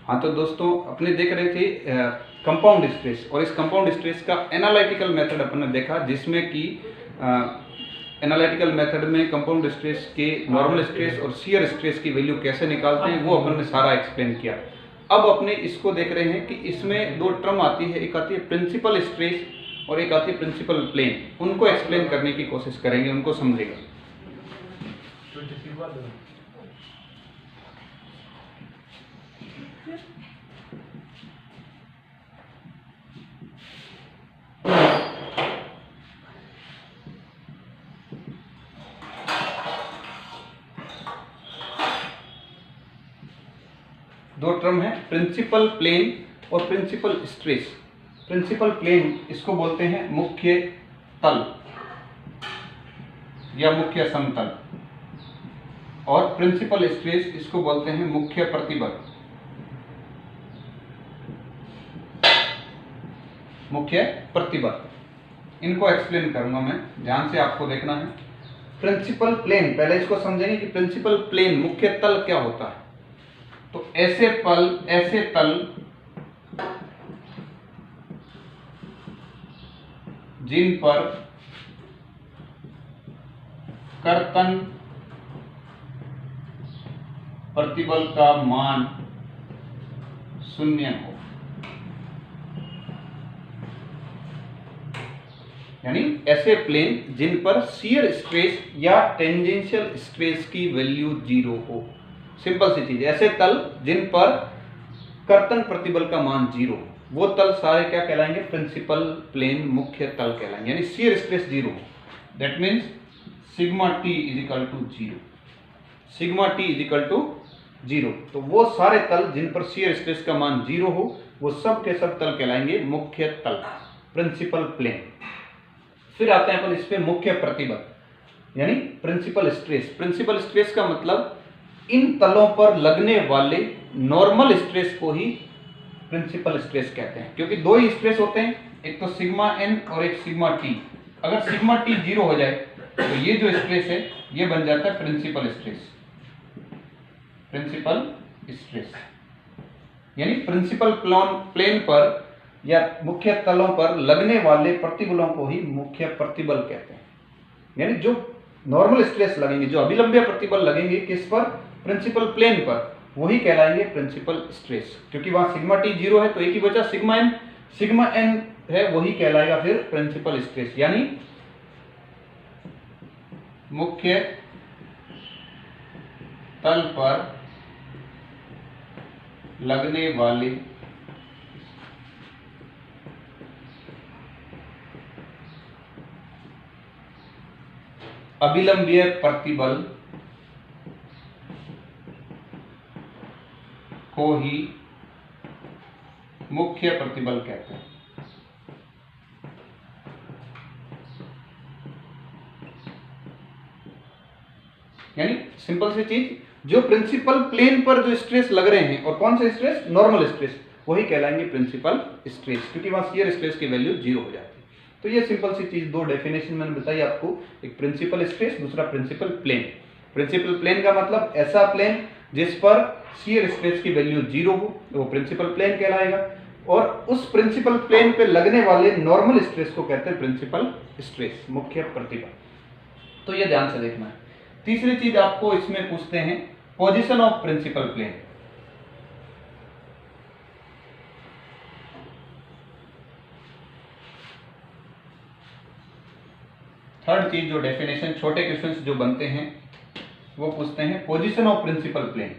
हाँ तो दोस्तों अपने देख रहे थे कंपाउंड स्ट्रेस, और इस कंपाउंड स्ट्रेस का एनालिटिकल मेथड अपन ने देखा, जिसमें कि एनालिटिकल मेथड में कंपाउंड स्ट्रेस के नॉर्मल स्ट्रेस और शियर स्ट्रेस की वैल्यू कैसे निकालते हैं वो अपन ने सारा एक्सप्लेन किया। अब अपने इसको देख रहे हैं कि इसमें दो टर्म आती है, एक आती है प्रिंसिपल स्ट्रेस और एक आती है प्रिंसिपल प्लेन। उनको एक्सप्लेन करने की कोशिश करेंगे, उनको समझेगा। दो टर्म है, प्रिंसिपल प्लेन और प्रिंसिपल स्ट्रेस। प्रिंसिपल प्लेन इसको बोलते हैं मुख्य तल या मुख्य समतल, और प्रिंसिपल स्ट्रेस इसको बोलते हैं मुख्य प्रतिबल। मुख्य प्रतिबल इनको एक्सप्लेन करूंगा मैं, ध्यान से आपको देखना है। प्रिंसिपल प्लेन, पहले इसको समझेंगे कि प्रिंसिपल प्लेन मुख्य तल क्या होता है। तो ऐसे तल जिन पर कर्तन प्रतिबल का मान शून्य हो, यानी ऐसे प्लेन जिन पर शियर स्ट्रेस या टेंजेंशियल स्ट्रेस की वैल्यू 0 हो। सिंपल सी चीज, ऐसे तल जिन पर कर्तन प्रतिबल का मान 0 हो, वो तल सारे क्या कहलाएंगे? प्रिंसिपल प्लेन मुख्य तल कहलाएंगे, यानी शियर स्ट्रेस 0 हो। That means sigma T is equal to 0, sigma T is equal to 0। तो वो सारे तल जिन पर शियर स्ट्रेस का मान 0 हो, वो सब के सब तल कहलाएंगे मुख्य तल, प्रिंसिपल प्लेन। फिर आते हैं अपन इस पे मुख्य प्रतिबल, यानी प्रिंसिपल स्ट्रेस। प्रिंसिपल स्ट्रेस का मतलब इन तलों पर लगने वाले नॉर्मल स्ट्रेस को ही प्रिंसिपल स्ट्रेस कहते हैं, क्योंकि दो ही स्ट्रेस होते हैं, एक तो सिग्मा एन और एक सिग्मा टी। अगर सिग्मा टी 0 हो जाए तो ये जो स्ट्रेस है ये बन जाता है प्रिंसिपल स्ट्रेस। प्रिंसिपल स्ट्रेस यानी प्रिंसिपल प्लेन पर या मुख्य तलों पर लगने वाले प्रतिबलों को ही मुख्य प्रतिबल कहते हैं। यानी जो नॉर्मल स्ट्रेस लगेंगे, जो अभिलंबीय प्रतिबल लगेंगे किस पर? प्रिंसिपल प्लेन पर, वही कहलाएंगे प्रिंसिपल स्ट्रेस। क्योंकि वहां सिग्मा टी 0 है तो एक ही बचा सिग्मा एन है, वही कहलाएगा फिर प्रिंसिपल स्ट्रेस। यानी मुख्य तल पर लगने वाले अभिलंबीय प्रतिबल को ही मुख्य प्रतिबल कहते हैं। यानी सिंपल सी चीज, जो प्रिंसिपल प्लेन पर जो स्ट्रेस लग रहे हैं, और कौन सा स्ट्रेस? नॉर्मल स्ट्रेस, वही कहलाएंगे प्रिंसिपल स्ट्रेस, क्योंकि वहां शियर स्ट्रेस की वैल्यू 0 हो जाती है। तो ये सिंपल सी चीज, दो डेफिनेशन मैंने बताई आपको, एक प्रिंसिपल स्ट्रेस, दूसरा प्रिंसिपल प्लेन। प्रिंसिपल प्लेन का मतलब ऐसा प्लेन जिस पर शियर स्ट्रेस की वैल्यू 0 हो, वो प्रिंसिपल प्लेन कहलाएगा, और उस प्रिंसिपल प्लेन पे लगने वाले नॉर्मल स्ट्रेस को कहते हैं प्रिंसिपल स्ट्रेस, मुख्य प्रतिबल। तो ये ध्यान से देखना है। तीसरी चीज आपको इसमें पूछते हैं, position of principal plane. Third चीज जो डेफिनेशन छोटे क्वेश्चंस जो बनते हैं वो पूछते हैं, पोजीशन ऑफ प्रिंसिपल प्लेन।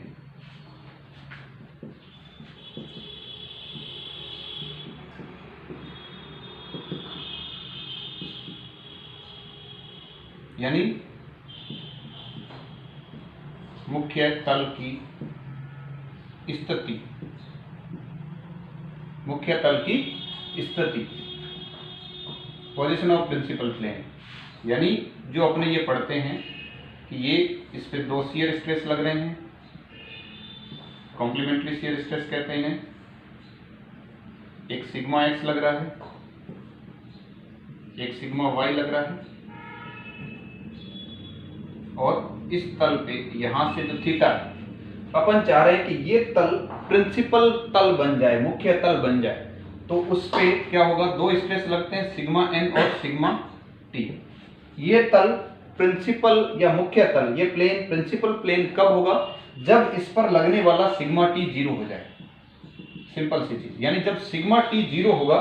यानी मुख्य तल की स्थिति, मुख्य तल की स्थिति, पोजीशन ऑफ प्रिंसिपल प्लेन। यानी जो अपने ये पढ़ते हैं कि ये इस पे दो शियर स्ट्रेस लग रहे हैं, कॉम्प्लीमेंट्री शियर स्ट्रेस कहते हैं इन्हें, एक सिग्मा एक्स लग रहा है, एक सिग्मा वाई लग रहा है, और इस तल पे यहां से जो थीटा है, अपन चाह रहे हैं कि ये तल प्रिंसिपल तल बन जाए, मुख्य तल बन जाए, तो उस पे क्या होगा, दो स्ट्रेस लगते हैं, सिग्मा एन और सिग्मा टी। ये तल प्रिंसिपल या मुख्य तल, ये प्लेन प्रिंसिपल प्लेन कब होगा, जब इस पर लगने वाला सिग्मा टी जीरो हो जाए। सिंपल सी चीज, यानी जब सिग्मा टी जीरो होगा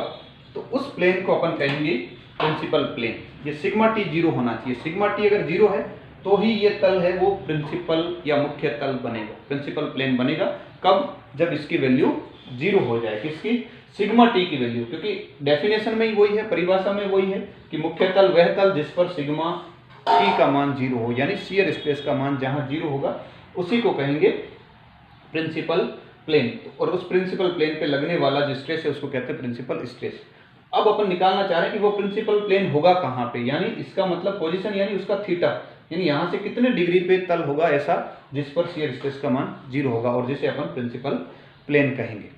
तो उस प्लेन को अपन कहेंगे प्रिंसिपल प्लेन। ये सिग्मा टी जीरो होना चाहिए, सिग्मा टी अगर जीरो है तो ही ये तल है वो प्रिंसिपल या मुख्य तल बनेगा, प्रिंसिपल प्लेन बनेगा। कब, जब इसकी वैल्यू जीरो हो जाए, किसकी, सिग्मा टी की वैल्यू, क्योंकि डेफिनेशन में ही वही है, परिभाषा में वही है कि मुख्य तल वह तल जिस पर सिग्मा टी का मान जीरो हो, यानी शियर स्ट्रेस का मान जहां जीरो होगा उसी को कहेंगे प्रिंसिपल प्लेन। और उस प्रिंसिपल प्लेन पे लगने वाला जो स्ट्रेस है उसको कहते हैं प्रिंसिपल स्ट्रेस। अब अपन निकालना चाह रहे हैं कि वो प्रिंसिपल प्लेन होगा कहां पे, यानी इसका मतलब पोजीशन, यानी उसका थीटा, यानी यहां से कितने डिग्री पे तल होगा ऐसा जिस पर शियर स्ट्रेस का मान जीरो होगा और जिसे अपन प्रिंसिपल प्लेन कहेंगे।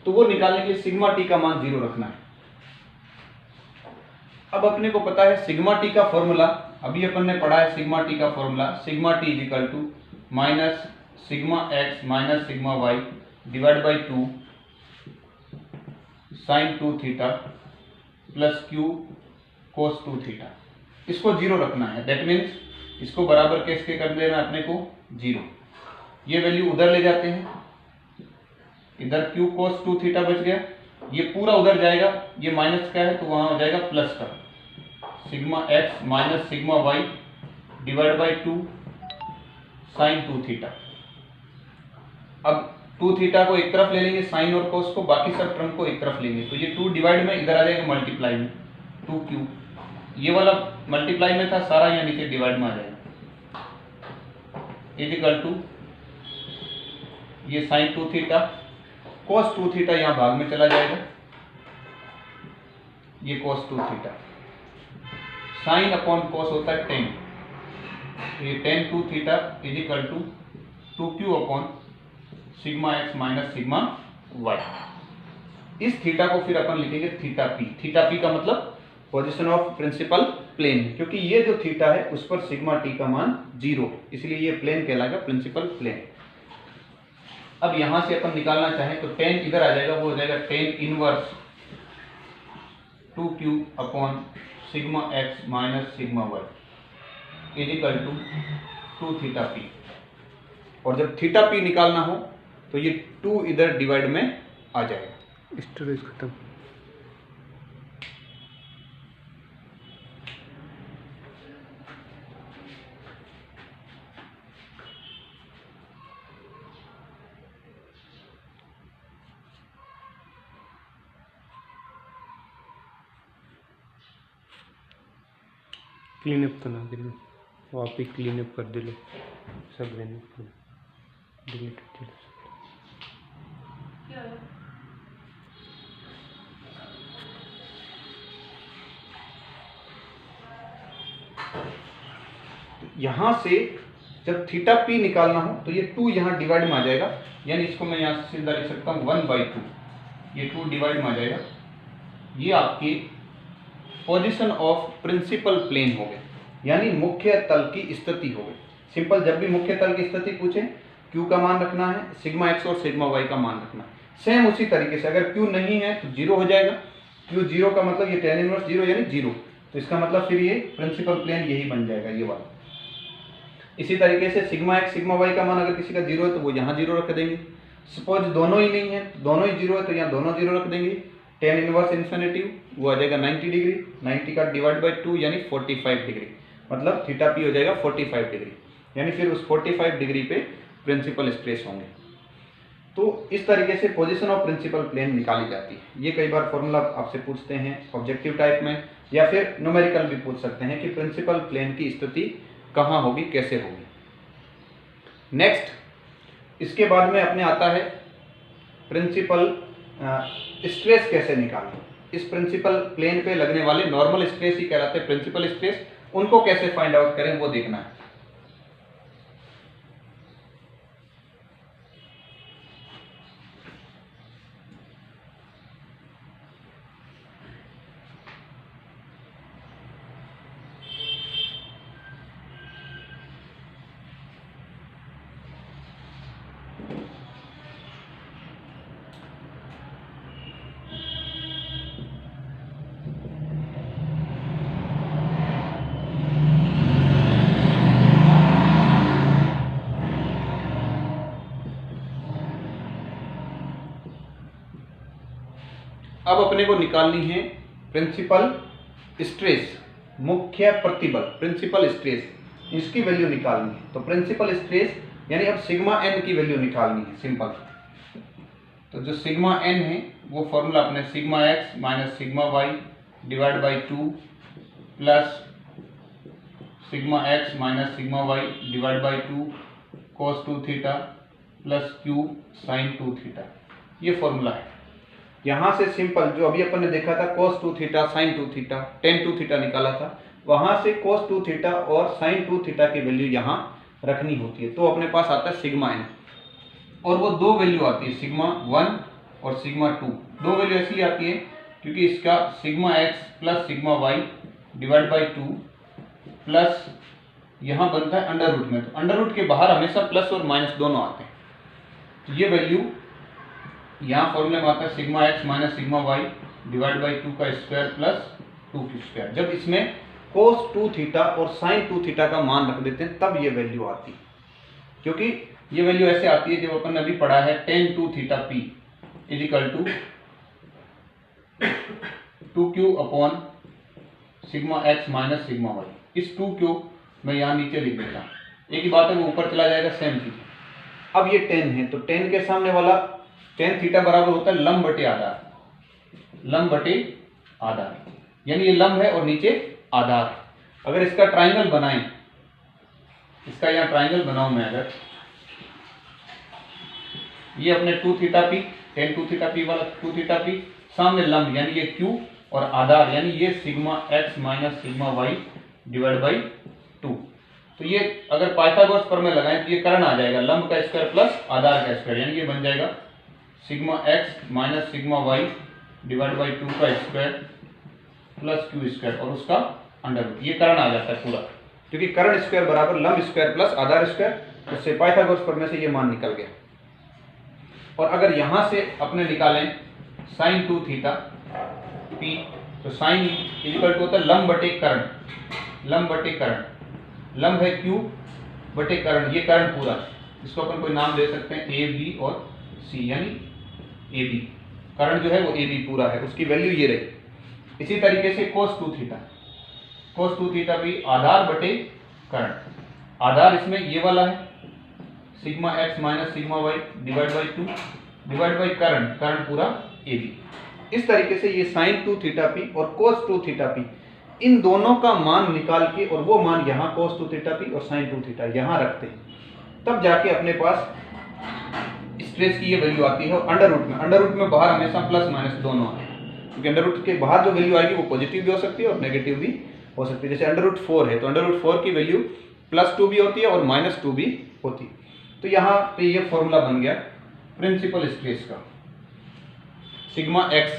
तो वो निकालने के लिए सिग्मा टी का मान जीरो रखना है। अब अपने को पता है सिग्मा टी का फॉर्मूला, अभी अपन ने पढ़ा है सिग्मा टी का formula, sigma T is equal to minus sigma x minus sigma Y divide by 2 sine 2 theta plus Q cos 2 theta. इसको जीरो रखना है, दैट मीन्स इसको बराबर कैसे कर देना अपने को, जीरो। ये वैल्यू उधर ले जाते हैं, इधर क्यू कोस 2 थीटा बच गया, ये पूरा उधर जाएगा, ये माइनस का है तो वहां हो जाएगा प्लस का, sigma x minus sigma Y divide by 2 sine 2 theta. अब 2 थीटा को एक तरफ ले लेंगे, साइन और कोस को, बाकी सब टर्म को एक तरफ लेंगे, तो ये 2 डिवाइड में इधर आ जाएगा मल्टीप्लाई में 2q, ये वाला मल्टीप्लाई में था सारा, यहाँ नीचे डिवाइड में आ जाएगा, इज इक्वल टू ये साइन 2 थीटा कोस 2 थीटा यहाँ भाग में चला जाएगा, ये cos 2 theta, sine upon cos होता है 10, ये tan 2 theta is equal to 2q upon sigma x minus sigma Y. इस थीटा को फिर अपन लिखेंगे थीटा पी। थीटा पी का मतलब पोजीशन ऑफ प्रिंसिपल प्लेन, क्योंकि ये जो थीटा है उस पर सिग्मा टी का मान जीरो, इसलिए ये प्लेन कहलाएगा प्रिंसिपल प्लेन। अब यहां से अपन निकालना चाहें तो tan इधर आ जाएगा, वो हो जाएगा tan inverse 2q upon sigma x minus sigma Y is equal to 2 theta P. और जब थीटा पी निकालना हो तो ये 2 इधर डिवाइड में आ जाएगा। स्टोरेज खत्म। क्लीनअप तो ना दिलो, आप ही क्लीनअप कर दिलो, सब डिलीट कर दिलो। यहां से जब थीटा पी निकालना हो तो ये 2 यहां डिवाइड में आ जाएगा, यानी इसको मैं यहां से सीधा लिख सकता हूं 1/2, ये 2 डिवाइड में आ जाएगा। ये आपकी पोजीशन ऑफ प्रिंसिपल प्लेन हो गए, यानी मुख्य तल की स्थिति हो गई। सिंपल, जब भी मुख्य तल की स्थिति पूछे क्यू का मान रखना है, सिग्मा एक्स और सिग्मा वाई का मान रखना है। सेम उसी तरीके से अगर क्यू नहीं है तो जीरो हो जाएगा, क्यू जीरो का मतलब ये tan इनवर्स जीरो यानी जीरो, तो इसका मतलब फिर ये प्रिंसिपल प्लेन यही बन जाएगा, ये वाला। इसी तरीके से सिग्मा एक्स सिग्मा वाई का मान अगर किसी का जीरो है तो वो यहाँ जीरो रख देंगे। सपोज दोनों ही नहीं है, दोनों ही जीरो है तो यहाँ दोनों जीरो रख देंगे। tan इनवर्स इन्फिनिटी वो आ जाएगा 90 डिग्री, 90 का डिवाइड बाई 2 यानी 45 डिग्री, मतलब थीटा पी हो जाएगा 45 डिग्री, यानी फिर उस 45 डिग्री पे प्रिंसिपल स्ट्रेस होंगे। तो इस तरीके से पोजीशन ऑफ प्रिंसिपल प्लेन निकाली जाती है। ये कई बार फॉर्मूला आपसे पूछते हैं ऑब्जेक्टिव टाइप में, या फिर न्यूमेरिकल भी पूछ सकते हैं कि प्रिंसिपल प्लेन की स्थिति कहाँ होगी, कैसे होगी। नेक्स्ट इसके बाद में अपने आता है प्रिंसिपल स्ट्रेस कैसे निकालें। इस प्रिंसिपल प्लेन पे लगने वाले नॉर्मल स्ट्रेस ही कहलाते हैं प्रिंसिपल स्ट्रेस, उनको कैसे फाइंड आउट करें वो देखना है। अब अपने को निकालनी है प्रिंसिपल स्ट्रेस, मुख्य प्रतिबल, प्रिंसिपल स्ट्रेस, इसकी वैल्यू निकालनी है। तो प्रिंसिपल स्ट्रेस यानी अब सिग्मा एन की वैल्यू निकालनी है, सिंपल। तो जो सिग्मा एन है वो फॉर्मूला अपने sigma x minus sigma Y divide by 2 plus sigma x minus sigma Y divide by 2 cos 2 theta plus Q sine 2 theta, ये फॉर्मूला है। यहाँ से सिंपल जो अभी अपन ने देखा था cos 2 theta sign 2 theta tan 2 theta निकाला था, वहाँ से cos 2 थीटा और साइन 2 थीटा की वैल्यू यहाँ रखनी होती है। तो अपने पास आता है सिग्मा एन, और वो दो वैल्यू आती है सिग्मा 1 और सिग्मा 2। दो वैल्यू ऐसी आती है क्योंकि इसका sigma x plus sigma Y divide by 2 plus यहाँ बनता है अंडर रूट में, तो अंडर रूट के बाहर हमेशा प्लस और माइनस दोनों आते हैं। तो ये वैल्यू यहाँ फॉर्मूले में आता है sigma x minus sigma Y divide by 2 का स्क्वायर प्लस 2 की स्क्वायर। जब इसमें cos 2 थीटा और साइन 2 थीटा का मान रख देते हैं तब ये वैल्यू आती है, क्योंकि ये वैल्यू ऐसे आती है जब अपन ने अभी पढ़ा है tan 2 theta p is equal to 2q upon sigma x minus sigma Y. इस 2q मैं यहाँ नीचे लिख देता हूँ, एक ही बात है वो ऊपर चला जाएगा, सेम चीज। अब ये tan है तो tan के सामने वाला tan थीटा बराबर होता है लंब बटे आधार, लंब बटे आधार, यानी ये लंब है और नीचे आधार। अगर इसका ट्राइंगल बनाएं, इसका यहाँ ट्राइंगल बनाऊं मैं, अगर ये अपने 2 theta P tan 2 theta P वाला 2 थीटा पी, सामने लंब यानी ये q और आधार यानी ये sigma x minus sigma y divide by 2। तो ये अगर पाइथागोरस प्रमेय लगाएं तो ये कर्ण आ जाएगा, लंब का स्क्वायर प्लस आधार का स्क्वायर, यानी ये बन जाएगा sigma x minus sigma y divide by 2 का स्क्वायर प्लस क्यू स्क्वायर और उसका अंडर रूट। ये कर्ण आ जाता है पूरा, क्योंकि कर्ण स्क्वायर बराबर लंब स्क्वायर प्लस आधार स्क्वायर, उससे पाइथागोरस प्रमेय से ये मान निकल गया। और अगर यहां से अपने निकालें साइन 2 थीटा p, तो साइन इक्वल टू होता है लंब बटे कर्ण, लंब बटे कर्ण, लंब है q बटे कर्ण, ये कर्ण पूरा, इसको अपन कोई नाम दे सकते हैं a b और c, यानी a b, कर्ण जो है वो a b पूरा है, उसकी वैल्यू ये रही। इसी तरीके से cos 2 थीटा, cos 2 थीटा भी आधार बटे कर्ण, आधार इसमें ये वाला है sigma x minus sigma Y divide by 2 divide by कर्ण, कर्ण पूरा ए बी। इस तरीके से ये साइन 2 थीटा पी और cos 2 थीटा पी, इन दोनों का मान निकाल के और वो मान यहाँ cos 2 थीटा पी और साइन 2 थीटा यहाँ रखते हैं, तब जाके अपने पास स्ट्रेस की ये वैल्यू आती है। और अंडर रूट में बाहर हमेशा प्लस माइनस दोनों आए, क्योंकि अंडर रूट के बाहर जो वैल्यू आएगी वो पॉजिटिव भी हो सकती है और नेगेटिव भी हो सकती है। जैसे अंडर रूट 4 है तो अंडर रूट 4 की वैल्यू +2 भी होती है और -2 भी होती है। तो यहाँ पे ये फॉर्मूला बन गया प्रिंसिपल स्ट्रेस का, sigma x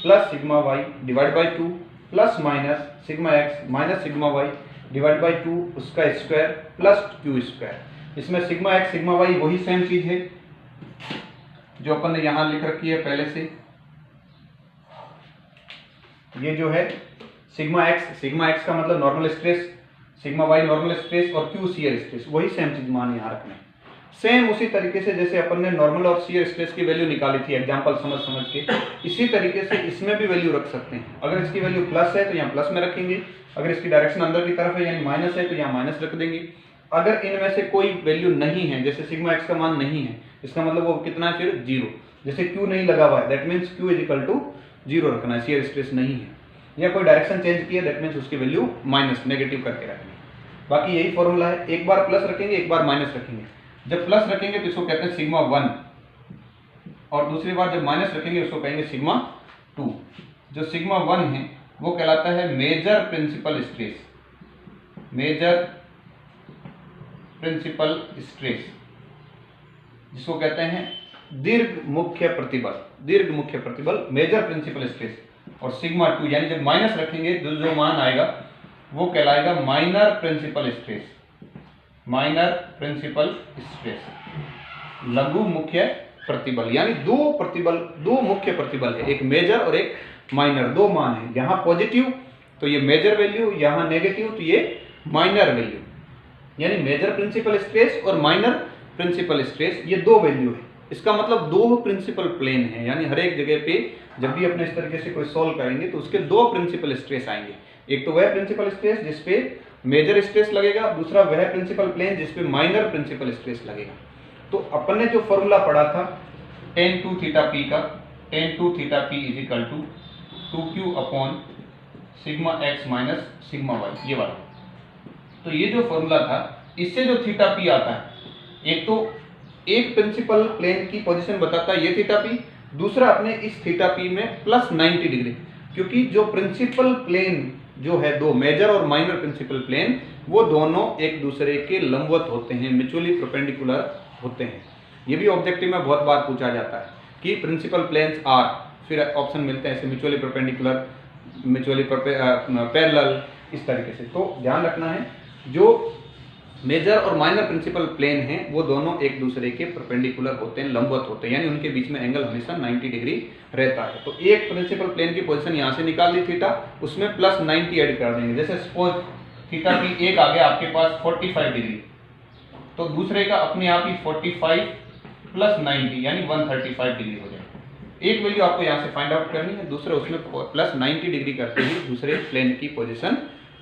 plus sigma Y divide by 2 plus minus sigma x minus sigma Y divide by 2 उसका स्क्वायर प्लस क्यू स्क्वायर। इसमें सिग्मा एक्स सिग्मा वाई वही सेम चीज है जो अपन ने यहाँ लिख रखी है पहले से। ये जो है सिग्मा एक्स का मतलब normal stress, sigma Y normal stress और क्यू शियर स्ट्रेस, वही सेम चीज मान यहाँ रखना है। सेम उसी तरीके से जैसे अपन ने नॉर्मल और शियर स्ट्रेस की वैल्यू निकाली थी एग्जांपल समझ के, इसी तरीके से इसमें भी वैल्यू रख सकते हैं। अगर इसकी वैल्यू प्लस है तो यहाँ प्लस में रखेंगे, अगर इसकी डायरेक्शन अंदर की तरफ है यानी माइनस है तो यहाँ माइनस रख देंगे। अगर इनमें से कोई वैल्यू नहीं है, जैसे सिग्मा एक्स का मान नहीं है, इसका मतलब वो कितना है फिर 0। जैसे क्यू नहीं लगा हुआ है that means Q is equal to 0 रखना है, शियर स्ट्रेस नहीं है, या कोई डायरेक्शन चेंज किया दैट मीन्स उसकी वैल्यू माइनस नेगेटिव करके रखनी है। बाकी यही फॉर्मूला है, एक बार प्लस रखेंगे एक बार माइनस रखेंगे। जब प्लस रखेंगे तो इसको कहते हैं सिग्मा 1 और दूसरी बार जब माइनस रखेंगे उसको कहेंगे सिग्मा 2। जो सिग्मा 1 है वो कहलाता है major principal stress, major principal stress, जिसको कहते हैं दीर्घ मुख्य प्रतिबल, मेजर प्रिंसिपल स्ट्रेस। और सिग्मा 2 यानी जब माइनस रखेंगे तो जो मान आएगा वो कहलाएगा minor principal stress, minor principal stress, लघु मुख्य प्रतिबल। यानी दो मुख्य प्रतिबल है, एक मेजर और एक माइनर, दो मान है। यहाँ पॉजिटिव तो ये मेजर वैल्यू, यहाँ नेगेटिव तो ये माइनर वैल्यू। यानी मेजर प्रिंसिपल स्ट्रेस और माइनर प्रिंसिपल स्ट्रेस ये दो वैल्यू है। इसका मतलब दो प्रिंसिपल प्लेन है, यानी हर एक जगह पे जब भी अपने इस तरीके से कोई सॉल्व करेंगे तो उसके दो प्रिंसिपल स्ट्रेस आएंगे। एक तो वह प्रिंसिपल स्ट्रेस जिसपे मेजर स्ट्रेस लगेगा, दूसरा वह प्रिंसिपल प्लेन जिसपे माइनर प्रिंसिपल स्ट्रेस लगेगा। तो अपन ने जो फॉर्मूला पढ़ा था tan 2 थीटा p का, tan 2 theta p is equal to 2q upon sigma x minus sigma y, ये वाला। तो ये जो फॉर्मूला था इससे जो थीटा p आता है, एक तो एक प्रिंसिपल प्लेन की पोजीशन बताता है ये थीटा p, दूसरा अपने इस थीटा p में प्लस 90 डिग्री, क्योंकि जो प्रिंसिपल प्लेन जो है दो मेजर और माइनर प्रिंसिपल प्लेन वो दोनों एक दूसरे के लंबवत होते हैं, म्यूचुअली परपेंडिकुलर होते हैं। ये भी ऑब्जेक्टिव में बहुत बार पूछा जाता है कि प्रिंसिपल प्लेन्स आर, फिर ऑप्शन मिलते हैं ऐसे म्यूचुअली परपेंडिकुलर, म्यूचुअली पैरेलल, इस तरीके से। तो ध्यान रखना है जो मेजर और माइनर प्रिंसिपल प्लेन हैं वो दोनों एक दूसरे के परपेंडिकुलर होते हैं, लंबवत होते हैं, यानी उनके बीच में एंगल हमेशा 90 डिग्री रहता है। तो एक प्रिंसिपल प्लेन की पोजीशन यहाँ से निकाल दी थीटा, उसमें प्लस 90 ऐड कर देंगे। जैसे सपोज थीटा p एक आ गया आपके पास 45 डिग्री, तो दूसरे का अपने आप ही 45 प्लस 90 यानी 135 डिग्री हो जाएगा। एक वैल्यू आपको यहाँ से फाइंड आउट करनी है, दूसरे उसमें प्लस 90 डिग्री करते ही दूसरे प्लेन की पोजीशन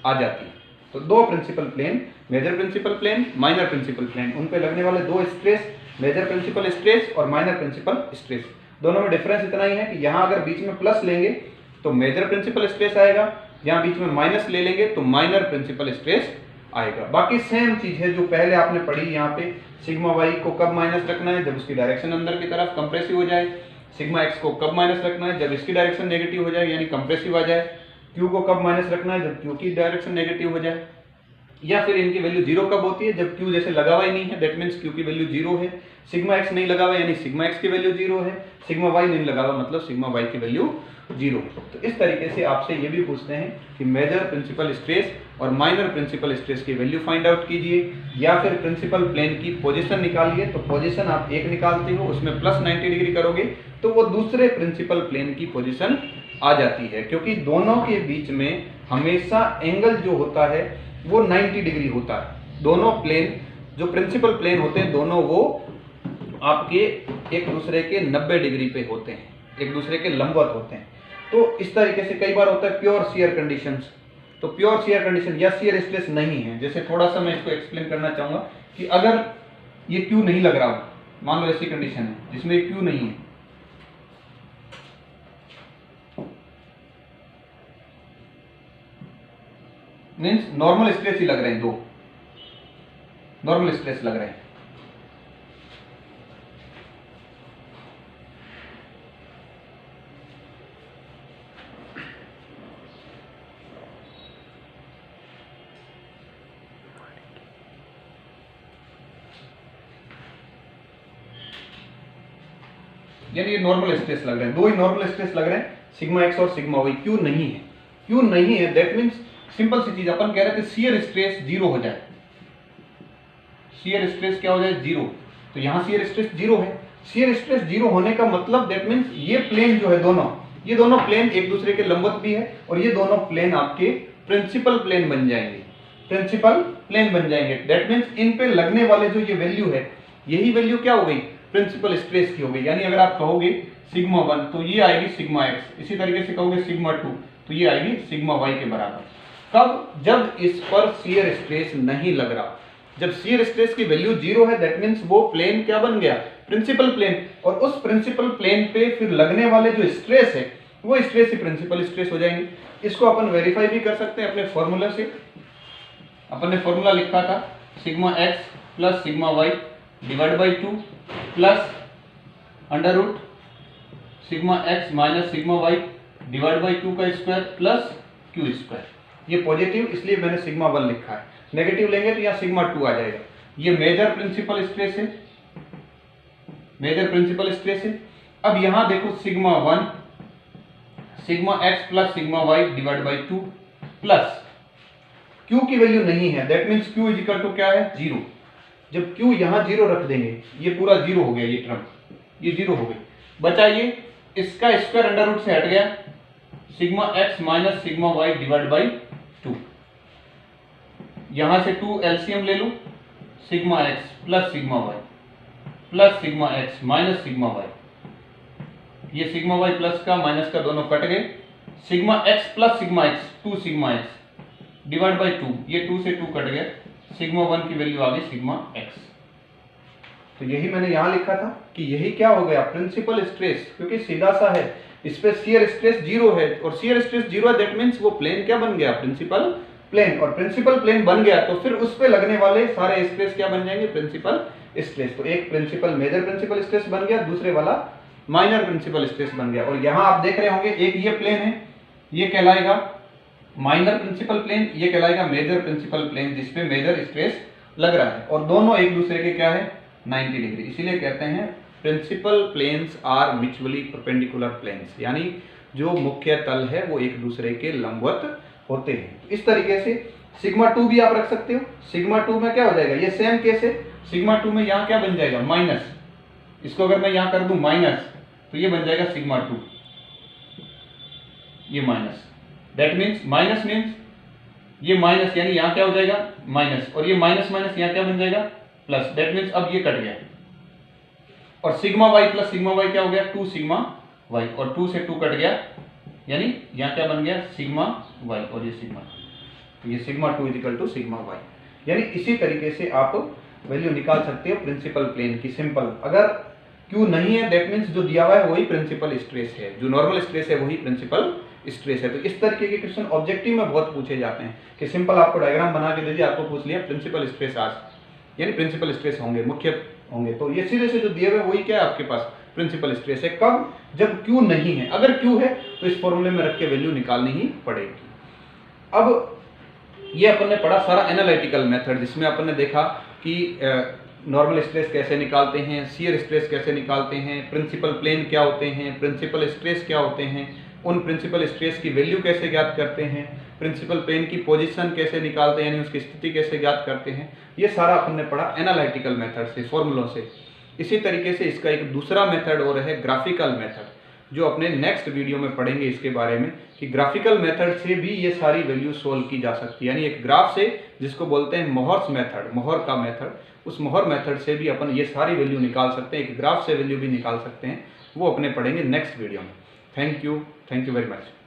आ जाती है। तो दो principal plane, major principal plane, minor principal plane, उन पे लगने वाले दो स्ट्रेस, मेजर प्रिंसिपल स्ट्रेस और माइनर प्रिंसिपल स्ट्रेस, दोनों में डिफरेंस इतना ही है कि यहाँ अगर बीच में प्लस लेंगे तो मेजर प्रिंसिपल स्ट्रेस आएगा, यहाँ बीच में माइनस ले लेंगे तो माइनर प्रिंसिपल स्ट्रेस आएगा। बाकी सेम चीज है जो पहले आपने पढ़ी, यहाँ पे सिग्मा वाई को कब माइनस रखना है, जब उसकी डायरेक्शन अंदर की तरफ कंप्रेसिव हो जाए। सिग्मा एक्स को कब माइनस रखना है, जब इसकी डायरेक्शन नेगेटिव हो जाए यानी कंप्रेसिव आ जाए। क्यू को कब माइनस रखना है, जब क्यू की डायरेक्शन नेगेटिव हो जाए। या फिर इनकी वैल्यू जीरो कब होती है, जब क्यू जैसे लगा हुआ ही नहीं है, दैट मीन्स क्यू की वैल्यू जीरो है। सिग्मा एक्स नहीं लगा हुआ यानी सिग्मा एक्स की वैल्यू जीरो है। सिग्मा वाई नहीं लगा हुआ मतलब सिग्मा वाई की वैल्यू जीरो। तो इस तरीके से आपसे ये भी पूछते हैं कि मेजर प्रिंसिपल स्ट्रेस और माइनर प्रिंसिपल स्ट्रेस की वैल्यू फाइंड आउट कीजिए, या फिर प्रिंसिपल प्लेन की पोजीशन निकालिए। तो पोजीशन आप एक निकालते हो, उसमें प्लस 90 डिग्री करोगे तो वो दूसरे प्रिंसिपल प्लेन की पोजीशन आ जाती है, क्योंकि दोनों के बीच में हमेशा एंगल जो होता है वो 90 डिग्री होता है। दोनों प्लेन जो प्रिंसिपल प्लेन होते हैं दोनों वो आपके एक दूसरे के 90 डिग्री पे होते हैं, एक दूसरे के लंबवत होते हैं। तो इस तरीके से कई बार होता है प्योर शियर कंडीशंस। तो प्योर शियर कंडीशन या शियर स्ट्रेस नहीं है, जैसे थोड़ा सा मैं इसको एक्सप्लेन करना चाहूंगा कि अगर ये क्यू नहीं लग रहा हो, मान लो ऐसी कंडीशन है जिसमें ये क्यू नहीं है, मीन्स नॉर्मल स्ट्रेस ही लग रहे हैं, दो नॉर्मल स्ट्रेस लग रहे हैं। यानी ये नॉर्मल स्ट्रेस लग रहे हैं, दो ही नॉर्मल स्ट्रेस लग रहे हैं, सिग्मा एक्स और सिग्मा वाई। क्यू नहीं है, क्यू नहीं है दैट मीन्स सिंपल सी चीज, अपन कह रहे थे शियर स्ट्रेस जीरो हो जाए। शियर स्ट्रेस क्या हो जाए, जीरो। तो यहां शियर स्ट्रेस जीरो है। शियर स्ट्रेस जीरो होने का मतलब दैट मीन्स ये प्लेन जो है दोनों, ये दोनों प्लेन एक दूसरे के लंबवत भी है और ये दोनों प्लेन आपके प्रिंसिपल प्लेन बन जाएंगे, प्रिंसिपल प्लेन बन जाएंगे। दैट मीन्स इन पे लगने वाले जो ये वैल्यू है, यही वैल्यू क्या हो गई, प्रिंसिपल स्ट्रेस की हो गई। यानी अगर आप कहोगे सिग्मा 1 तो ये आएगी सिग्मा एक्स, इसी तरीके से कहोगे सिग्मा 2 तो ये आएगी सिग्मा वाई के बराबर। कब, जब इस पर शियर स्ट्रेस नहीं लग रहा। जब शियर स्ट्रेस की वैल्यू जीरो है दैट मीन्स वो प्लेन क्या बन गया, प्रिंसिपल प्लेन, और उस प्रिंसिपल प्लेन पे फिर लगने वाले जो स्ट्रेस है वो स्ट्रेस ही प्रिंसिपल स्ट्रेस हो जाएंगे। इसको अपन वेरीफाई भी कर सकते हैं अपने फॉर्मूला से। अपन ने फॉर्मूला लिखा था sigma x plus sigma Y divide by 2 plus under root sigma x minus sigma Y divide by 2 का स्क्वायर प्लस क्यू स्क्वायर। ये पॉजिटिव इसलिए मैंने सिग्मा 1 लिखा है, नेगेटिव लेंगे तो यहाँ सिग्मा 2 आ जाएगा। ये मेजर प्रिंसिपल स्ट्रेस है, मेजर प्रिंसिपल स्ट्रेस है। अब यहाँ देखो sigma 1 sigma x plus sigma Y divide by 2 plus Q की वैल्यू नहीं है that means Q is equal to क्या है, जीरो। जब क्यू यहाँ जीरो रख देंगे ये पूरा जीरो हो गया, ये टर्म ये जीरो हो गई। बचा ये इसका स्क्वायर अंडर रूट से हट गया, sigma x minus sigma Y divide by 2। यहां से 2 एलसीएम ले लो, sigma x plus sigma Y plus sigma x minus sigma y. ये सिग्मा वाई प्लस का माइनस का दोनों कट गए। Sigma x plus sigma x 2 sigma x divide by 2, ये 2 से 2 कट गया, सिग्मा 1 की वैल्यू आ गई सिग्मा एक्स। तो यही मैंने यहां लिखा था कि यही क्या हो गया प्रिंसिपल स्ट्रेस, क्योंकि सीधा सा है, इस पे शियर स्ट्रेस 0 है और शियर स्ट्रेस 0 है, दैट मींस वो प्लेन क्या बन गया प्रिंसिपल प्लेन, और प्रिंसिपल प्लेन बन गया तो फिर उस पे लगने वाले सारे स्ट्रेस क्या बन जाएंगे प्रिंसिपल स्ट्रेस। तो एक प्रिंसिपल मेजर प्रिंसिपल स्ट्रेस बन गया, दूसरे वाला माइनर प्रिंसिपल स्ट्रेस बन गया। और यहां आप देख रहे होंगे एक ये प्लेन है, ये कहलाएगा माइनर प्रिंसिपल प्लेन, ये कहलाएगा मेजर प्रिंसिपल प्लेन जिसपे मेजर स्ट्रेस लग रहा है, और दोनों एक दूसरे के क्या है 90 डिग्री। इसीलिए कहते हैं principal planes are mutually perpendicular planes, यानी जो मुख्य तल है वो एक दूसरे के लंबवत होते हैं। इस तरीके से सिग्मा 2 भी आप रख सकते हो। सिग्मा 2 में क्या हो जाएगा, ये सेम केस है, सिग्मा 2 में यहाँ क्या बन जाएगा माइनस, इसको अगर मैं यहाँ कर दूं माइनस तो ये बन जाएगा सिग्मा 2, ये minus, that means minus means ये माइनस, यानी यहाँ क्या हो जाएगा माइनस, और ये माइनस माइनस यहाँ क्या बन जाएगा प्लस, दैट मीन्स अब ये कट गया, और sigma Y plus sigma Y क्या हो गया 2 सिग्मा वाई, और 2 से 2 कट गया, यानी यहाँ क्या बन गया सिग्मा वाई और ये सिग्मा, तो ये sigma 2 is equal to sigma Y. यानी इसी तरीके से आप वैल्यू निकाल सकते हो प्रिंसिपल प्लेन की सिंपल। अगर क्यू नहीं है दैट मीन्स जो दिया हुआ है वही प्रिंसिपल स्ट्रेस है, जो नॉर्मल स्ट्रेस है वही प्रिंसिपल स्ट्रेस है। तो इस तरीके के क्वेश्चन ऑब्जेक्टिव में बहुत पूछे जाते हैं कि सिंपल आपको डायग्राम बना के दे दिया, आपको पूछ लिया प्रिंसिपल स्ट्रेस आज, यानी प्रिंसिपल स्ट्रेस होंगे मुख्य होंगे, तो ये सीधे से जो दिए हुए वही क्या है आपके पास प्रिंसिपल स्ट्रेस है। कब, जब क्यू नहीं है, अगर क्यू है तो इस फॉर्मूले में रख के वैल्यू निकालनी ही पड़ेगी। अब ये अपन ने पढ़ा सारा एनालिटिकल मेथड, जिसमें अपन ने देखा कि नॉर्मल स्ट्रेस कैसे निकालते हैं, शियर स्ट्रेस कैसे निकालते हैं, प्रिंसिपल प्लेन क्या होते हैं, प्रिंसिपल स्ट्रेस क्या होते हैं, उन प्रिंसिपल स्ट्रेस की वैल्यू कैसे ज्ञात करते हैं, प्रिंसिपल प्लेन की पोजीशन कैसे निकालते हैं यानी उसकी स्थिति कैसे ज्ञात करते हैं, ये सारा अपन ने पढ़ा एनालिटिकल मेथड से, फॉर्मूलों से। इसी तरीके से इसका एक दूसरा मेथड और है ग्राफिकल मेथड, जो अपने नेक्स्ट वीडियो में पढ़ेंगे इसके बारे में कि ग्राफिकल मेथड से भी ये सारी वैल्यू सोल्व की जा सकती है, यानी एक ग्राफ से, जिसको बोलते हैं मोहर्स मेथड, मोहर का मेथड, उस मोहर मेथड से भी अपन ये सारी वैल्यू निकाल सकते हैं, एक ग्राफ से वैल्यू भी निकाल सकते हैं, वो अपने पढ़ेंगे नेक्स्ट वीडियो में। Thank you very much.